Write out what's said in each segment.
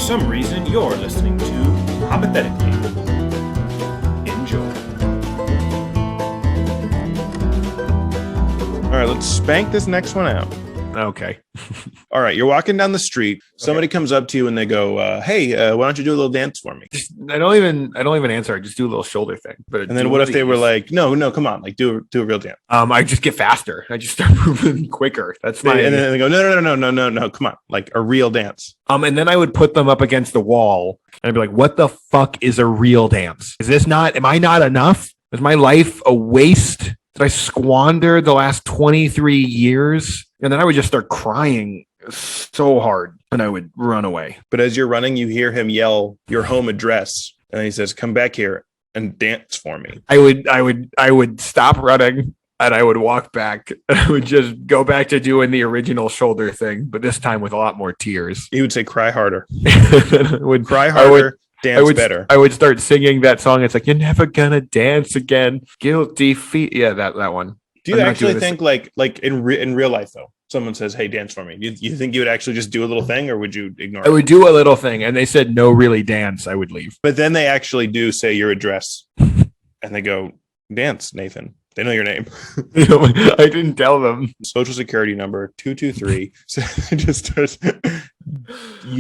some reason, you're listening to Hoppothetically. Enjoy. All right, let's spank this next one out. Okay. All right, you're walking down the street. Somebody comes up to you and they go, "Hey, why don't you do a little dance for me?" I don't even answer. I just do a little shoulder thing. But And then what if they were like, "No, come on, like do a real dance." I just get faster. I just start moving quicker. That's my. And then they go, "No, come on, like a real dance." And then I would put them up against the wall and I'd be like, "What the fuck is a real dance? Am I not enough? Is my life a waste? Did I squander the last 23 years?" And then I would just start crying so hard and I would run away. But as you're running, you hear him yell your home address. And he says, "Come back here and dance for me." I would stop running and I would walk back and I would just go back to doing the original shoulder thing, but this time with a lot more tears. He would say, "Cry harder." Cry harder. Dance better. I would start singing that song. It's like, "You're never gonna dance again. Guilty feet." Yeah, that one. Do you actually think like in real life though, someone says, "Hey, dance for me"? You think you would actually just do a little thing, or would you ignore it? I would do a little thing, and they said no, really dance. I would leave. But then they actually do say your address, and they go, "Dance, Nathan." They know your name. I didn't tell them. Social security number 223. So it just starts.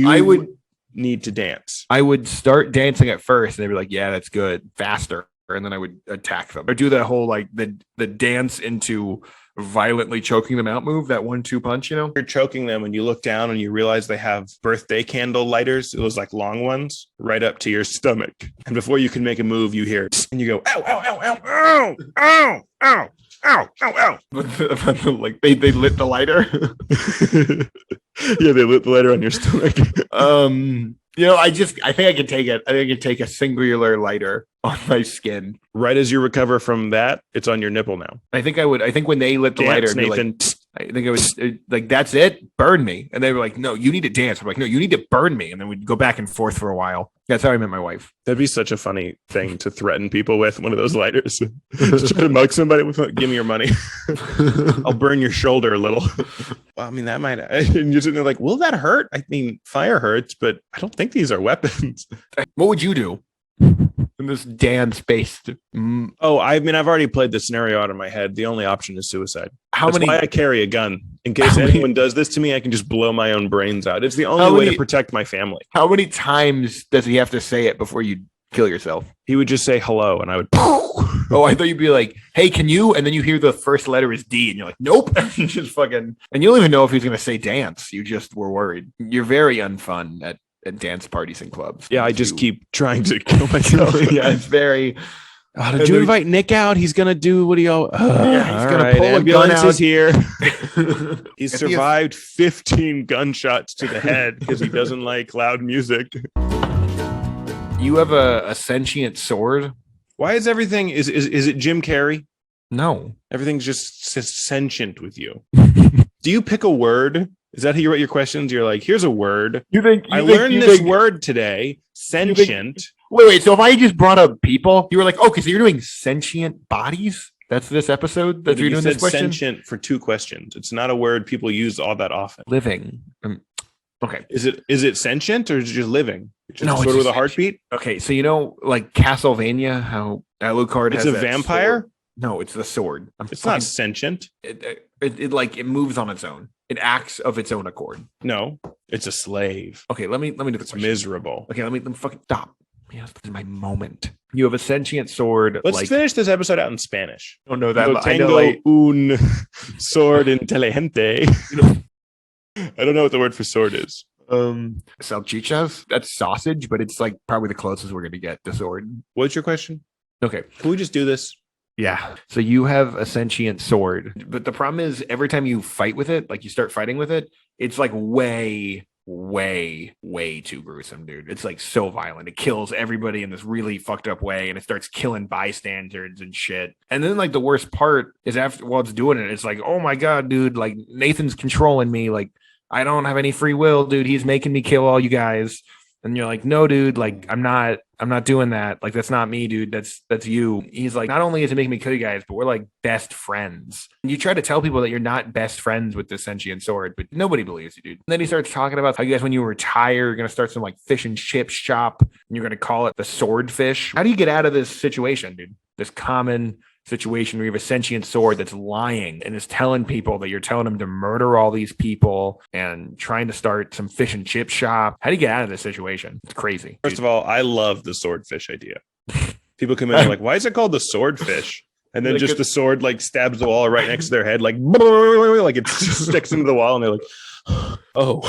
I would need to dance. I would start dancing at first, and they'd be like, "Yeah, that's good, faster." And then I would attack them or do that whole like the dance into violently choking them out move, that 1-2 punch, you know? You're choking them and you look down and you realize they have birthday candle lighters. It was like long ones right up to your stomach. And before you can make a move, you hear and you go, "Ow, ow, ow, ow, ow, ow, ow, ow, ow, ow." Like they lit the lighter. Yeah, they lit the lighter on your stomach. I think I can take it. I think I can take a singular lighter on my skin. Right as you recover from that, it's on your nipple now. I think when they lit the Dance, lighter, Nathan. I think it was like, "That's it, burn me." And they were like, "No, you need to dance." I'm like, "No, you need to burn me." And then we'd go back and forth for a while. That's how I met my wife. That'd be such a funny thing to threaten people with, one of those lighters. Just try to mug somebody with, "Give me your money. I'll burn your shoulder a little." Well, I mean, that might, and you're sitting there like, will that hurt? I mean, fire hurts, but I don't think these are weapons. What would you do in this dance-based? Oh, I mean, I've already played the scenario out of my head. The only option is suicide. That's why I carry a gun. In case anyone does this to me, I can just blow my own brains out. It's the only way to protect my family. How many times does he have to say it before you kill yourself? He would just say hello, and I would. Oh, I thought you'd be like, "Hey, can you?" And then you hear the first letter is D, and you're like, "Nope." You just fucking, and you don't even know if he's gonna say dance. You just were worried. You're very unfun at dance parties and clubs. Yeah, I just keep trying to kill myself. Yeah, it's very. Did you invite Nick out? He's gonna do what he all. Yeah, he's gonna pull a gun out. Is here. He survived 15 gunshots to the head because he doesn't like loud music. You have a sentient sword. Why is everything? Is it Jim Carrey? No, everything's just sentient with you. Do you pick a word? Is that how you write your questions? You're like, "Here's a word. I learned this word today. Sentient." Wait. So if I just brought up people, you were like, "Okay, so you're doing sentient bodies." That's this episode that you're doing this question. Sentient for 2 questions. It's not a word people use all that often. Living. Okay. Is it sentient or is it just living? It's just sort of with a heartbeat. Okay, so like Castlevania, how Alucard has a vampire. Sword. No, it's the sword. It's not sentient. It moves on its own. It acts of its own accord. No, it's a slave. Okay, let me do the question. Miserable. Okay, let me fucking stop. Yes, this is my moment. You have a sentient sword. Let's finish this episode out in Spanish. Oh no, that tengo un sword inteligente. I don't know what the word for sword is. Salchichas. That's sausage, but it's like probably the closest we're gonna get to sword. What's your question? Okay, can we just do this? Yeah. So you have a sentient sword, but the problem is every time you fight with it, like you start fighting with it, it's like way too gruesome, dude. It's like so violent. It kills everybody in this really fucked up way, and it starts killing bystanders and shit. And then like the worst part is while it's doing it, it's like, "Oh my god, dude, like Nathan's controlling me. Like I don't have any free will, dude. He's making me kill all you guys." And you're like, no, dude, like I'm not doing that. Like, that's not me, dude. That's you. He's like, not only is it making me kill you guys, but we're like best friends. And you try to tell people that you're not best friends with the sentient sword, but nobody believes you, dude. And then he starts talking about how you guys, when you retire, you're going to start some like fish and chip shop and you're going to call it the swordfish. How do you get out of this situation, dude? This common situation where you have a sentient sword that's lying and is telling people that you're telling them to murder all these people and trying to start some fish and chip shop. How do you get out of this situation? It's crazy. First of all, I love the swordfish idea. People come in and like, why is it called the swordfish? And then just the sword like stabs the wall right next to their head, like it just sticks into the wall, and they're like, oh,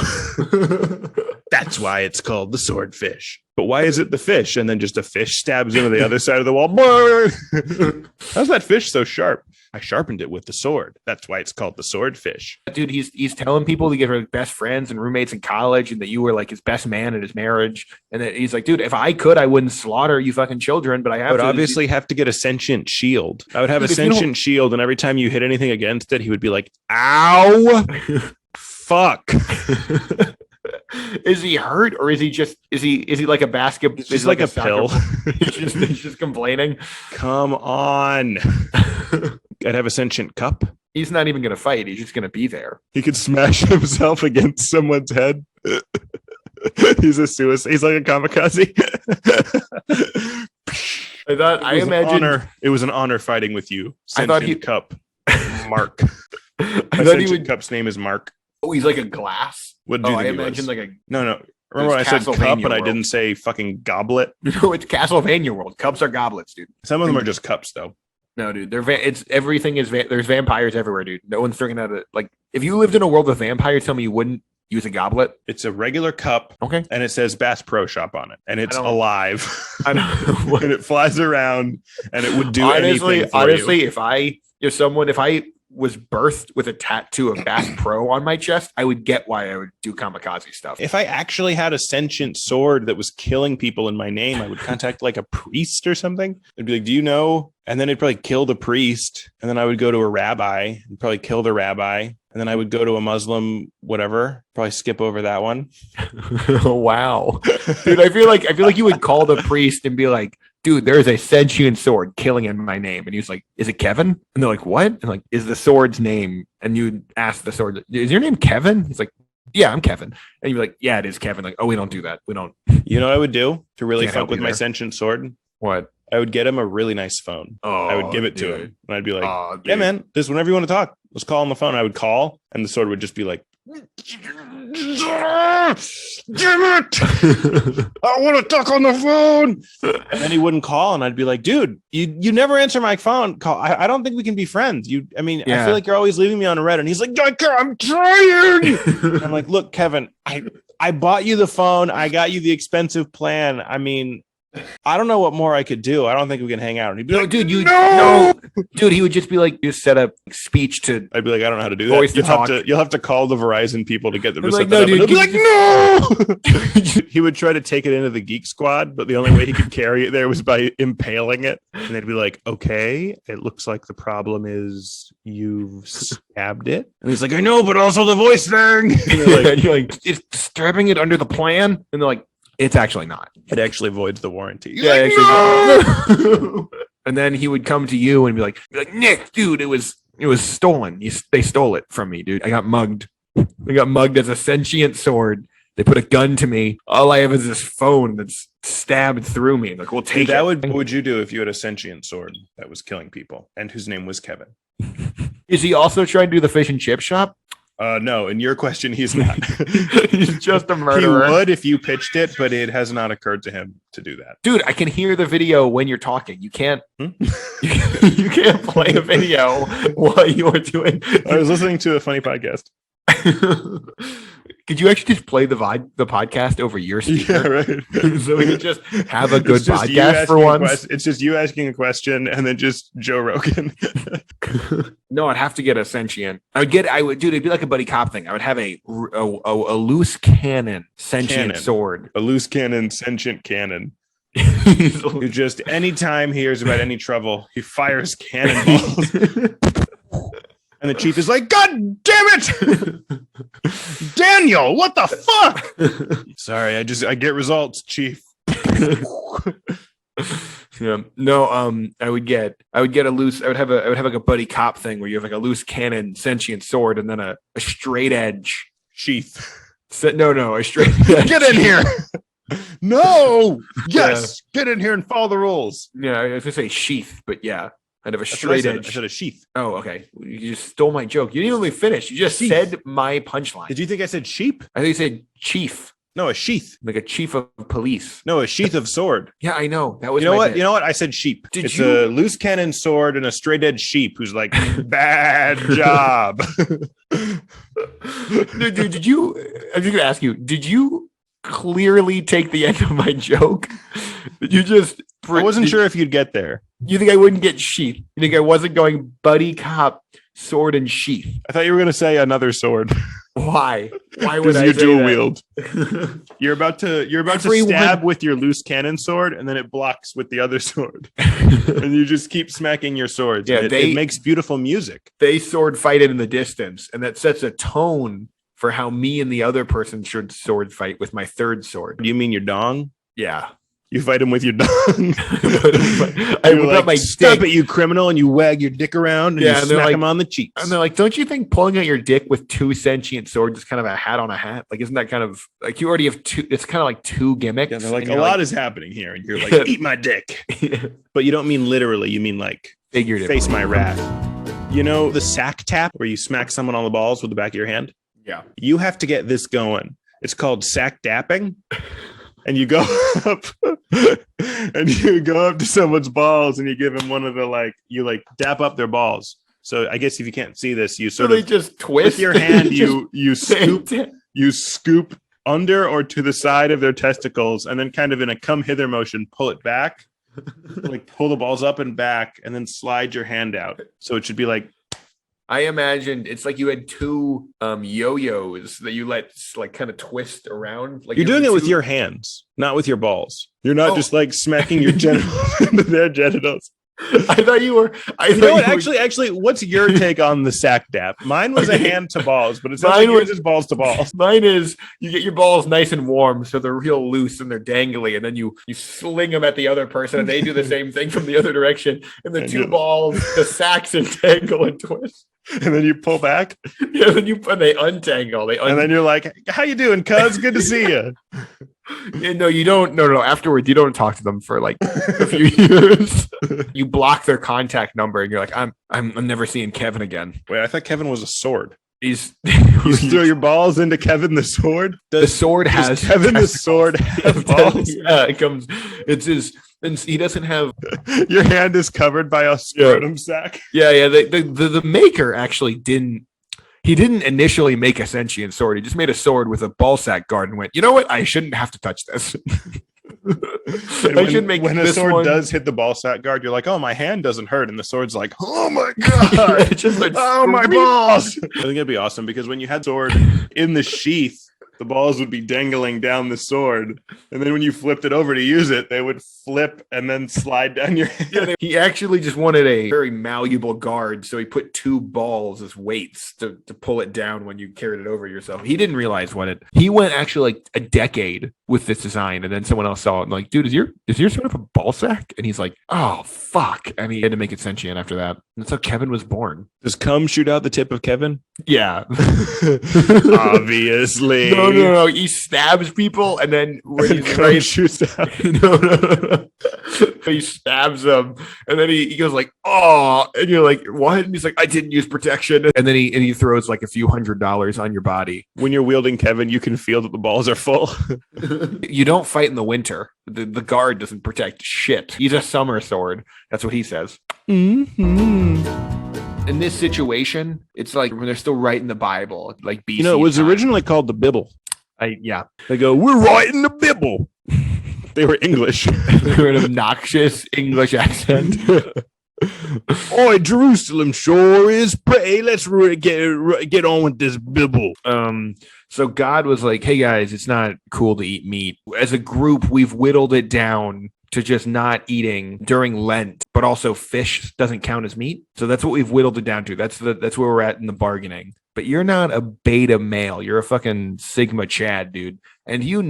that's why it's called the swordfish. But why is it the fish? And then just a fish stabs into the other side of the wall. How's that fish so sharp? I sharpened it with the sword. That's why it's called the swordfish. Dude, he's telling people to get her best friends and roommates in college, and that you were like his best man in his marriage. And that he's like, dude, if I could, I wouldn't slaughter you fucking children, but I would obviously have to get a sentient shield. I would have a sentient shield, and every time you hit anything against it, he would be like, ow, fuck. Is he hurt, or is he like a basket? Is he like a pill? he's just complaining. Come on. I'd have a sentient cup. He's not even going to fight. He's just going to be there. He could smash himself against someone's head. He's a suicide. He's like a kamikaze. It was an honor fighting with you. Sentient cup. Mark. My sentient cup's name is Mark. Oh, he's like a glass. What do you think I imagine like a no. Remember when I said cup and I didn't say fucking goblet? No, it's Castlevania world. Cups are goblets, dude. Some of them are just cups, though. No, dude. It's everything is. There's vampires everywhere, dude. No one's figuring out like if you lived in a world with vampires, tell me you wouldn't use a goblet. It's a regular cup, okay, and it says Bass Pro Shop on it, and it's alive. I know, and it flies around, and it would do anything for honestly, you. If I was birthed with a tattoo of Bass Pro on my chest, I would get why I would do kamikaze stuff. If I actually had a sentient sword that was killing people in my name, I would contact like a priest or something. I'd be like, do you know? And then I'd probably kill the priest. And then I would go to a rabbi and probably kill the rabbi. And then I would go to a Muslim, whatever, probably skip over that one. Wow. Dude, I feel like you would call the priest and be like, dude, there's a sentient sword killing in my name. And he's like, is it Kevin? And they're like, what? And like, is the sword's name? And you ask the sword, is your name Kevin? He's like, yeah, I'm Kevin. And you're like, yeah, it is Kevin. Like, oh, we don't do that. We don't. You know what I would do to really fuck with my sentient sword? What? I would get him a really nice phone. Oh, I would give it to him. And I'd be like, yeah, man, just whenever you want to talk, let's call on the phone. I would call, and the sword would just be like, damn it! I want to talk on the phone. And then he wouldn't call, and I'd be like, dude, you never answer my phone call. I don't think we can be friends. I feel like you're always leaving me on red. And he's like, I'm trying. I'm like, look, Kevin, I bought you the phone. I got you the expensive plan. I mean, I don't know what more I could do. I don't think we can hang out. And he'd be like, dude, no. Dude, he would just be like, you set up speech to. I'd be like, I don't know how to do that. You'll have to call the Verizon people to get them to set that up. Dude, and he'll be like, no. He would try to take it into the Geek Squad, but the only way he could carry it there was by impaling it. And they'd be like, okay, it looks like the problem is you've stabbed it. And he's like, I know, but also the voice thing. And you're like, it's disturbing it under the plan. And they're like, it's actually not. It actually voids the warranty. Yeah, like, actually. No! And then he would come to you and be like, Nick, dude, it was stolen. They stole it from me, dude. I got mugged. As a sentient sword. They put a gun to me. All I have is this phone that's stabbed through me. Like, we'll take it. What would you do if you had a sentient sword that was killing people and whose name was Kevin? Is he also trying to do the fish and chip shop? No, in your question, he's not. He's just a murderer. He would if you pitched it, but it has not occurred to him to do that. Dude, I can hear the video when you're talking. You can't. You can't play a video while you're doing. I was listening to a funny podcast. Could you actually just play the podcast over your speaker? Yeah, right. So we could just have a good podcast for once. It's just you asking a question and then just Joe Rogan. No, I'd have to get a sentient. Dude, it'd be like a buddy cop thing. I would have a loose cannon sentient sword. A loose cannon sentient cannon. Who just anytime he hears about any trouble, he fires cannonballs. And the chief is like, God damn it, Daniel, what the fuck? Sorry, I get results, chief. Yeah. No, I would have like a buddy cop thing where you have like a loose cannon sentient sword and then a straight edge sheath. No, a straight edge. Get in here. No. Yes. Yeah. Get in here and follow the rules. Yeah, I was gonna say sheath, but yeah. I'd have a straight edge. I said a sheath. Oh, okay. You just stole my joke. You didn't even let me finish. You just said my punchline. Did you think I said sheep? I think you said chief. No, a sheath. Like a chief of police. No, a sheath of sword. Yeah, I know. That was You know what? I said sheep. It's a loose cannon sword and a straight edge sheep who's like, bad job. Dude, I'm just gonna ask you, did you clearly take the end of my joke? Did you just I wasn't sure if you'd get there. You think I wouldn't get sheath? You think I wasn't going buddy cop, sword and sheath? I thought you were going to say another sword. Why? Why would I you say dual that? wield? You're about to stab with your loose cannon sword, and then it blocks with the other sword, and you just keep smacking your swords. Yeah, it makes beautiful music. They sword fight it in the distance, and that sets a tone for how me and the other person should sword fight with my third sword. Do you mean your dong? Yeah. You fight him with your dong. I whip out my stop it, you criminal, and you wag your dick around and you smack him on the cheeks. And they're like, don't you think pulling out your dick with two sentient swords is kind of a hat on a hat? Like, isn't that kind of like you already have two? It's kind of like two gimmicks. Yeah, they're like, a lot is happening here. And you're like, eat my dick. But you don't mean literally. You mean like figuratively. Face my wrath. You know the sack tap where you smack someone on the balls with the back of your hand? Yeah. You have to get this going. It's called sack-dapping. And you go up to someone's balls and you give them one of the you dap up their balls. So I guess if you can't see this, you sort of just twist with your hand, you scoop under or to the side of their testicles, and then kind of in a come hither motion, pull it back, like pull the balls up and back, and then slide your hand out. So it should be like. I imagined it's like you had two yo-yos that you let like kind of twist around. Like you're doing it with your hands, not with your balls. You're not just like smacking your genitals into their genitals. I thought you were. Actually, what's your take on the sack dap? Mine was a hand to balls, but it's not like yours is balls to balls. Mine is you get your balls nice and warm, so they're real loose and they're dangly, and then you sling them at the other person, and they do the same thing from the other direction. And the two balls, the sacks entangle and twist. And then you pull back. Yeah, and they untangle. And then you're like, "How you doing, cuz? Good to see you." Yeah, no, you don't. No. Afterwards, you don't talk to them for like a few years. You block their contact number, and you're like, "I'm never seeing Kevin again." Wait, I thought Kevin was a sword. You throw your balls into Kevin the sword. The sword has Kevin the sword have balls. Yeah, it comes. It's his. And he doesn't have. Your hand is covered by a scrotum sack. Yeah. The maker actually didn't. He didn't initially make a sentient sword. He just made a sword with a ball sack guard and went, you know what? I shouldn't have to touch this. When a sword does hit the ball sack guard, you're like, oh, my hand doesn't hurt. And the sword's like, oh my God. Just like, oh, my balls. I think it'd be awesome because when you had sword in the sheath, the balls would be dangling down the sword. And then when you flipped it over to use it, they would flip and then slide down your hand. Yeah, he actually just wanted a very malleable guard. So he put two balls as weights to pull it down when you carried it over yourself. He didn't realize he went actually like a decade with this design. And then someone else saw it and like, dude, is your sort of a ball sack? And he's like, oh, fuck. And he had to make it sentient after that. And that's how Kevin was born. Does cum shoot out the tip of Kevin? Yeah. Obviously. No. He stabs people and then shoots out. No. He stabs them and then he goes like, oh, and you're like, what? And he's like, I didn't use protection. And then he throws like a few $100s on your body. When you're wielding Kevin, you can feel that the balls are full. You don't fight in the winter. The guard doesn't protect shit. He's a summer sword. That's what he says. Mm-hmm. In this situation, it's like when they're still writing the Bible, like BC. It was originally called the Bible. Yeah. They go, we're writing the Bible. They were English. They were an obnoxious English accent. Oi, Jerusalem sure is pretty. Let's get on with this Bible. So God was like, hey guys, it's not cool to eat meat. As a group, we've whittled it down to just not eating during Lent, but also fish doesn't count as meat. So that's what we've whittled it down to. That's where we're at in the bargaining. But you're not a beta male. You're a fucking Sigma Chad, dude. And you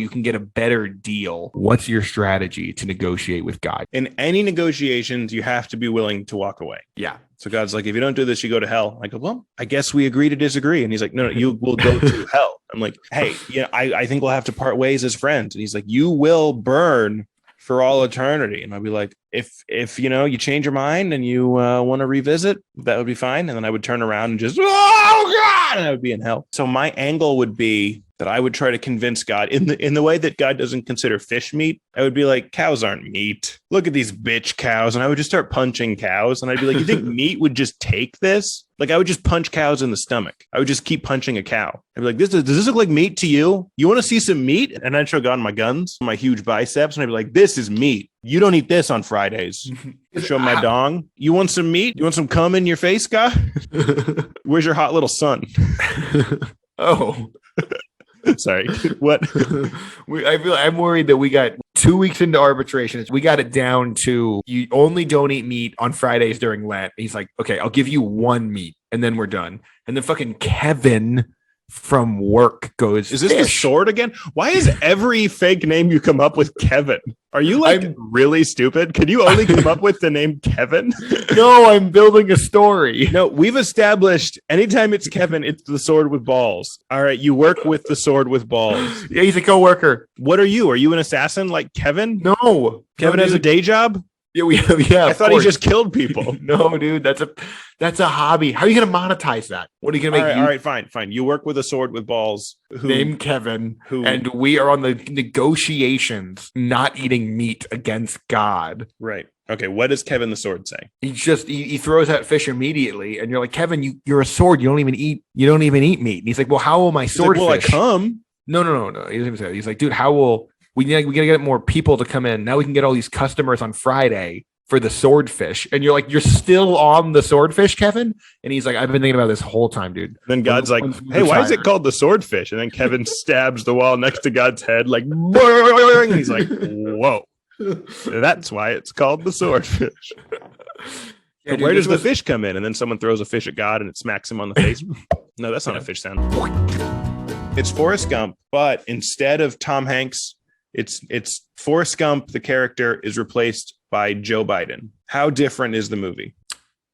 can get a better deal. What's your strategy to negotiate with God? In any negotiations, you have to be willing to walk away. Yeah. So God's like, if you don't do this, you go to hell. I go, well, I guess we agree to disagree. And he's like, no, you will go to hell. I'm like, hey, I think we'll have to part ways as friends. And he's like, you will burn for all eternity. And I'd be like, if you change your mind and you want to revisit, that would be fine. And then I would turn around and just, oh God, and I would be in hell. So my angle would be that I would try to convince God in the way that God doesn't consider fish meat. I would be like, cows aren't meat. Look at these bitch cows. And I would just start punching cows. And I'd be like, you think meat would just take this? Like, I would just punch cows in the stomach. I would just keep punching a cow. I'd be like, does this look like meat to you? You want to see some meat? And I'd show God my guns, my huge biceps. And I'd be like, this is meat. You don't eat this on Fridays. Show my dong. You want some meat? You want some cum in your face, God? Where's your hot little son? Oh. Sorry. What? I'm worried that we got 2 weeks into arbitration. We got it down to you only don't eat meat on Fridays during Lent. He's like, okay, I'll give you one meat and then we're done. And then fucking Kevin from work goes, is this fish. The sword again? Why is every fake name you come up with Kevin? Are you really stupid? Can you only come up with the name Kevin? No, I'm building a story. No, we've established anytime it's Kevin, it's the sword with balls. All right, you work with the sword with balls. Yeah, he's a coworker. What are you? Are you an assassin like Kevin? No. Kevin has a day job? Yeah, I thought he just killed people. No, dude, that's a hobby. How are you going to monetize that? What are you going to make? All right, fine. You work with a sword with balls. Named Kevin, and we are on the negotiations, not eating meat against God. Right. Okay. What does Kevin the sword say? He throws that fish immediately, and you're like, Kevin, you're a sword. You don't even eat meat. And he's like, well, how will my sword fish? I come? No. He doesn't even say that. He's like, dude, how will we gotta get more people to come in. Now we can get all these customers on Friday for the swordfish. And you're like, you're still on the swordfish, Kevin? And he's like, I've been thinking about this whole time, dude. Then God's like, hey, why is it called the swordfish? And then Kevin stabs the wall next to God's head, like, and he's like, whoa. That's why it's called the swordfish. Yeah, dude, where does the fish come in? And then someone throws a fish at God and it smacks him on the face. No, that's not a fish sound. It's Forrest Gump, but instead of Tom Hanks, it's Forrest Gump, the character, is replaced by Joe Biden. How different is the movie?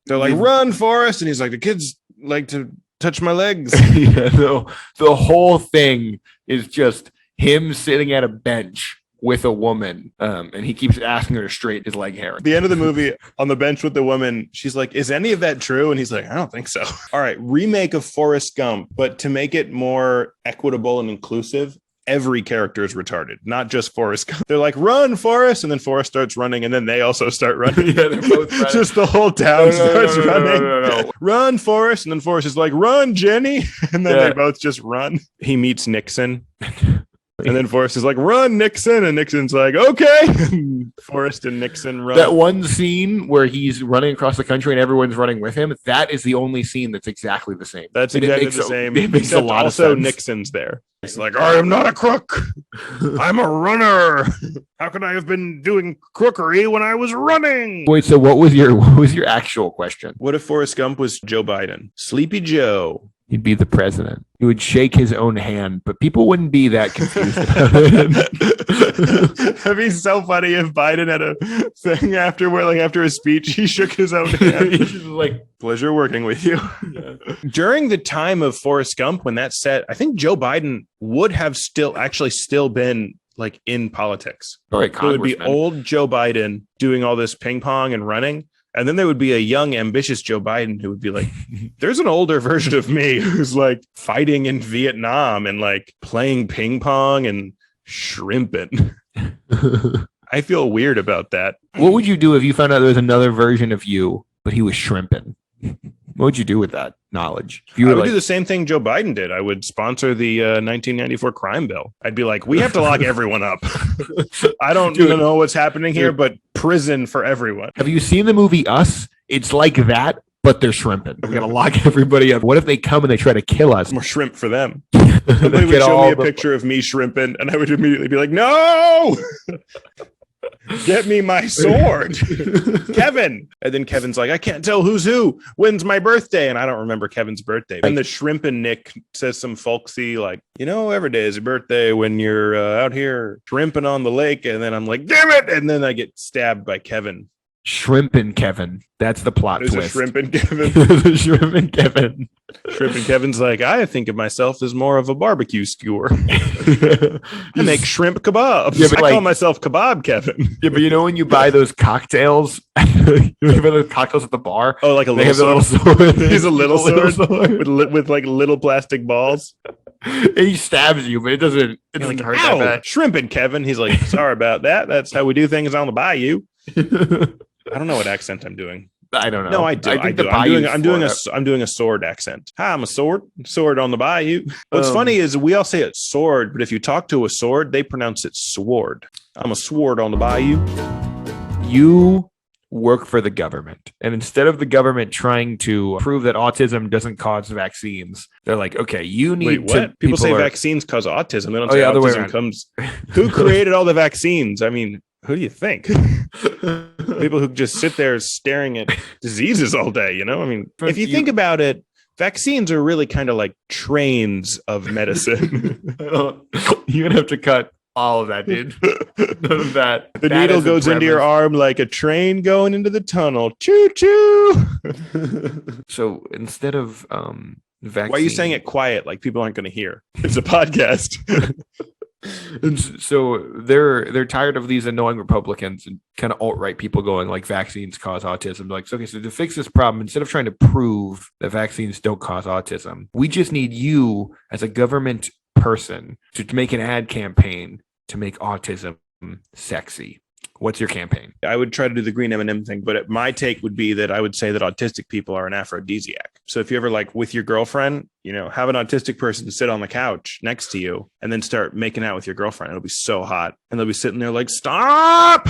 They're like, run, Forrest. And he's like, the kids like to touch my legs. Yeah, no, the whole thing is just him sitting at a bench with a woman, and he keeps asking her to straighten his leg hair. At the end of the movie, on the bench with the woman, she's like, is any of that true? And he's like, I don't think so. All right, remake of Forrest Gump, but to make it more equitable and inclusive, every character is retarded, not just Forrest Gump. They're like, run, Forrest, and then Forrest starts running, and then they also start running. Yeah, they're both running. Just the whole town starts running. No. Run, Forrest, and then Forrest is like, run, Jenny, and then they both just run. He meets Nixon. And then Forrest is like, run, Nixon. And Nixon's like, okay. Forrest and Nixon run. That one scene where he's running across the country and everyone's running with him, that is the only scene that's exactly the same. That's exactly the same. It makes a lot of sense. Nixon's there. He's like, I am not a crook. I'm a runner. How could I have been doing crookery when I was running? Wait, so what was your actual question? What if Forrest Gump was Joe Biden? Sleepy Joe. He'd be the president. He would shake his own hand, but people wouldn't be that confused about it. That'd be so funny if Biden had a thing after his speech, he shook his own hand. He's just like, pleasure working with you. Yeah. During the time of Forrest Gump, when that set, I think Joe Biden would have still been like in politics. Right, it would be old Joe Biden doing all this ping pong and running. And then there would be a young, ambitious Joe Biden who would be like, there's an older version of me who's like fighting in Vietnam and like playing ping pong and shrimping. I feel weird about that. What would you do if you found out there was another version of you, but he was shrimping? What would you do with that knowledge? I would do the same thing Joe Biden did. I would sponsor the 1994 crime bill. I'd be like, we have to lock everyone up. I don't know what's happening here, but prison for everyone. Have you seen the movie Us? It's like that, but they're shrimping. We're going to lock everybody up. What if they come and they try to kill us? More shrimp for them. Somebody would show me a picture of me shrimping, and I would immediately be like, no! Get me my sword, Kevin. And then Kevin's like, I can't tell who's who. When's my birthday? And I don't remember Kevin's birthday. And the shrimp and Nick says some folksy, like, every day is your birthday when you're out here shrimping on the lake. And then I'm like, damn it. And then I get stabbed by Kevin. Shrimp and Kevin. That's the plot twist. Shrimp and Kevin. Shrimp and Kevin. Shrimp and Kevin's like, I think of myself as more of a barbecue skewer. I make shrimp kebabs. Yeah, I call myself Kebab Kevin. Yeah, but when you buy those cocktails, you buy those cocktails at the bar. Oh, like a little sword. He's a little sword with like little plastic balls. He stabs you, but it doesn't hurt that bad. Shrimp and Kevin. He's like, sorry about that. That's how we do things on the bayou. I don't know what accent I'm doing. I don't know. No, I do. I'm doing a sword accent. Hi, I'm a sword on the bayou. What's funny is we all say it's sword, but if you talk to a sword, they pronounce it sword. I'm a sword on the bayou. You work for the government, and instead of the government trying to prove that autism doesn't cause vaccines, they're like, okay, you need what? People say vaccines cause autism. They don't say autism comes. Who created all the vaccines? I mean, who do you think? People who just sit there staring at diseases all day, I mean, if you think about it, vaccines are really kind of like trains of medicine. You're gonna have to cut all of that, dude. None of that. The needle goes into your arm like a train going into the tunnel. Choo choo. So instead of vaccine, why are you saying it quiet like people aren't going to hear? It's a podcast. And so they're tired of these annoying Republicans and kind of alt-right people going like vaccines cause autism. Like, okay, so to fix this problem, instead of trying to prove that vaccines don't cause autism, we just need you as a government person to make an ad campaign to make autism sexy. What's your campaign? I would try to do the green M&M thing, but my take would be that I would say that autistic people are an aphrodisiac. So if you ever like with your girlfriend, have an autistic person sit on the couch next to you and then start making out with your girlfriend. It'll be so hot. And they'll be sitting there like, stop.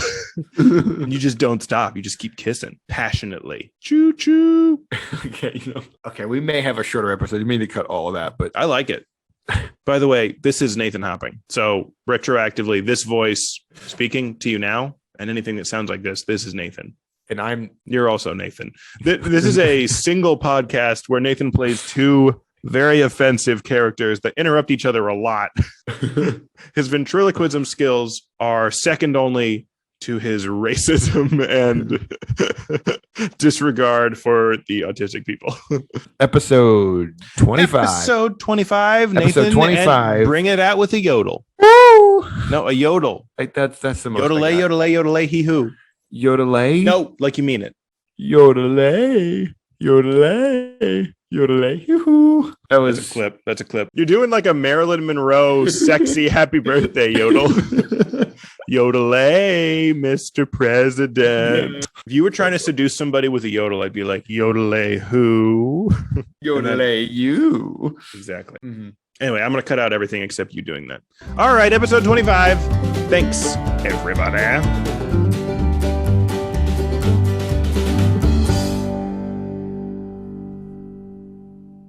And you just don't stop. You just keep kissing passionately. Choo choo. Okay. Okay. We may have a shorter episode. You may need to cut all of that, but I like it. By the way, this is Nathan Hopping. So retroactively, this voice speaking to you now and anything that sounds like this is Nathan. And you're also Nathan. This is a single podcast where Nathan plays two very offensive characters that interrupt each other a lot. His ventriloquism skills are second only to his racism and disregard for the autistic people. Episode 25. Episode 25. Episode Nathan, 25. Bring it out with a yodel. Woo! No, a yodel. That's the most. Yodelay, yodelay, yodelay, hee hoo. Yodelay? No, like you mean it. Yodelay, yodelay, yodelay, hee hoo. That's a clip. You're doing like a Marilyn Monroe sexy happy birthday yodel. Yodelay, Mr. President. If you were trying to seduce somebody with a yodel, I'd be like, yodelay who? Yodelay you. Exactly. Mm-hmm. Anyway, I'm going to cut out everything except you doing that. All right, episode 25. Thanks, everybody.